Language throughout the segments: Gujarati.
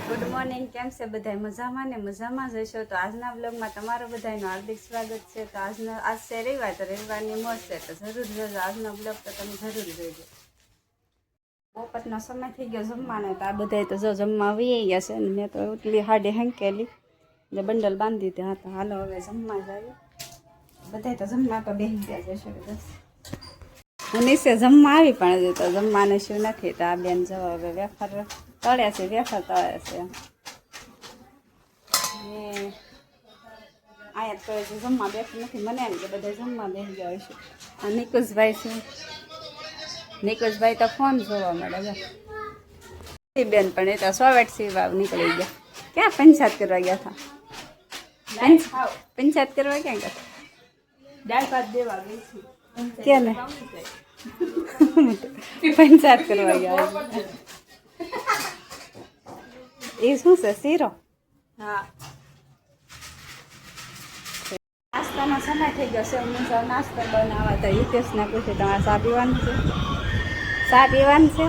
ગુડ મોર્નિંગ, કેમ છે બધાય? મજામાં ને મજામાં જ હશો. તો આજના બ્લોગમાં તમારું બધાનું હાર્દિક સ્વાગત છે. તો આજ છે રવિવાર, તો રવિવારની મોજ છે, તો જરૂર જોજો આજનો બ્લોગ, તો તમે જરૂર જોજો. બપોરનો સમય થઈ ગયો જમવાનો, તો આ બધા તો જો જમવા આવી ગયા છે ને મેં તો એટલી હાડી હેંકેલી જે બંડલ બાંધી દીધા હતા. હાલો હવે જમવા જાય. બધા તો જમવા તો બેસી ગયા જશે. બસ હું નીચે જમવા આવી પણ તો જમવાનું શું નથી. તો આ બેન જવા હવે વેફર તળ્યા છે, વેફર તળ્યા છે. અહીંયા તો જમવા બેઠું નથી, મને એમ કે બધા જમવા બેસી ગયા હશે. આ નિકુશભાઈ છે, નિકુશભાઈ તો ફોન જોવા મળે છે. બેન પણ એ તો સોવેટ સીવા નીકળી ગયા. ક્યાં પંચાયત કરવા ગયા હતા? પંચાયત કરવા ક્યાં ગયા? દાળ ભાત દેવા ગઈ છું. ક્યાં ને પંચાયત કરવા ગયા. એ શું છે? શીરો? હા, નાસ્તાનો સમય થઈ ગયો છે. હું જાઉં નાસ્તો બનાવવા. તો હિતેશને પૂછ્યું તમારે ચા પીવાનું છે? ચા પીવાનું છે?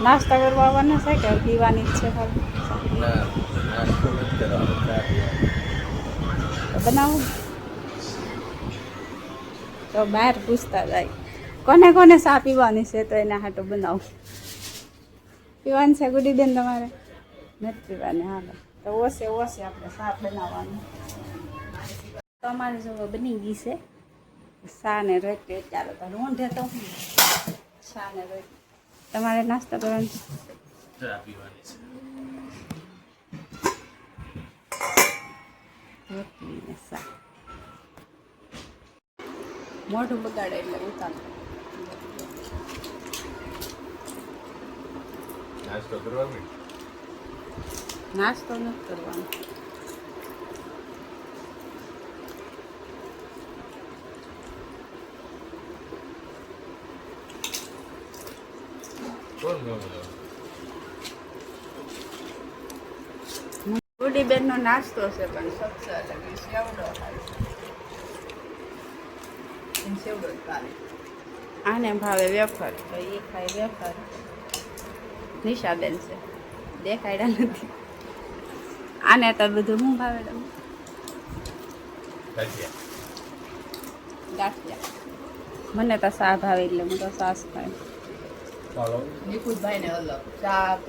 નાસ્તો કરવા આવવાનો છે કે પીવાની જ છે? ખાલી તો બનાવું તો બહાર પૂછતા જાય કોને કોને ચા પીવાની છે, તો એના હાટું બનાવું. પીવાની છે ગુડીબેન તમારે? નથી પીવાની. હાલો તો ઓછે આપણે શાક બનાવવાનું. તો અમારે જો બની ગઈ છે શા ને રોટલી. ચાલો તો રોંઢે તો શા ને રોટલી. તમારે નાસ્તો કરવાનો છે? રોટલી ને શાક. મોઢું બગાડે એટલે ઉતારો. નાસ્તો કરવા નાસ્તો નથી કરવાનો. ગુડીબેન નો નાસ્તો છે પણ સબસે અલગ સેવડો ખાય છે. સેવડો જ ભાવે. આને ભાવે વેફર, તો એ ખાય વેફર. નિશાબેન છે, દેખાડ્યા નથી. આને તો બધું શું ભાવે? ગાંઠિયા. મને તો શાક ભાવે એટલે હું તો સાસ ખાય. નિકુશભાઈ ને અલગ શાક.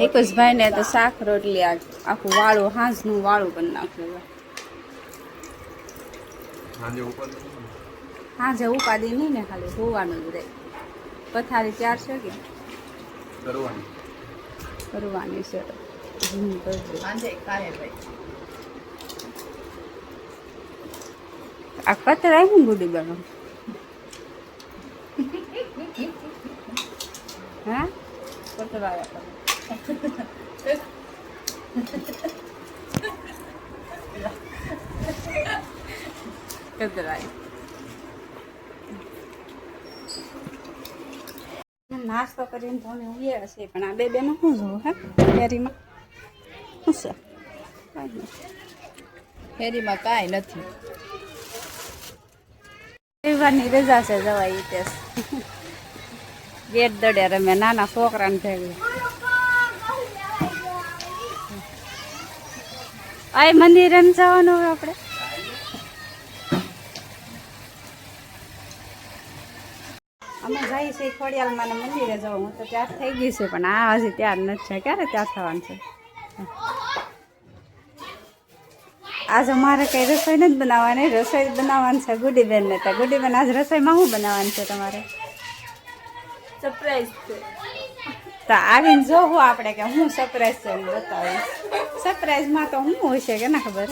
નિકુશભાઈ ને તો શાક રોટલી આખું વાળું, હાંસનું વાળું કરી નાખ્યું. હાજે ઉપાદી નહીં ને, ખાલી હોવાનું જ રહે. પથારી 4 છે કે કરવાની છે? સાંજે ખાય ભાઈ. આ કતરા હું ગુડી બનો. હા કતરા કતરા નાસ્તો કરીને તો અમે ઉઈએ હશે. પણ આ બે બેનો શું જોવું હે ફેરીમાં? શું છે ફેરીમાં કાંઈ નથી. રવિવારની રજા છે. જવાય હિતેશ ગેટ દડે રમે નાના છોકરાને ભેગું. આ મંદિરે જવાનું હોય આપણે. અમે જઈએ છીએ ખોડિયાલમાં મંદિરે જવું. હું તો ત્યાં થઈ ગઈ છે પણ આ હજી ત્યાર નથી છે. ક્યારે ત્યાં થવાનું છે? આજે મારે કઈ રસોઈ નથી બનાવવાની. રસોઈ બનાવવાની છે ગુડીબેનને. તો ગુડીબેન આજ રસોઈમાં શું બનાવવાનું છે તમારે? સરપ્રાઈઝ છે. તો આવીને જોવું આપણે કે હું સરપ્રાઈઝ છે બતાવીશ. સરપ્રાઈઝમાં તો હું હશે કે ના ખબર.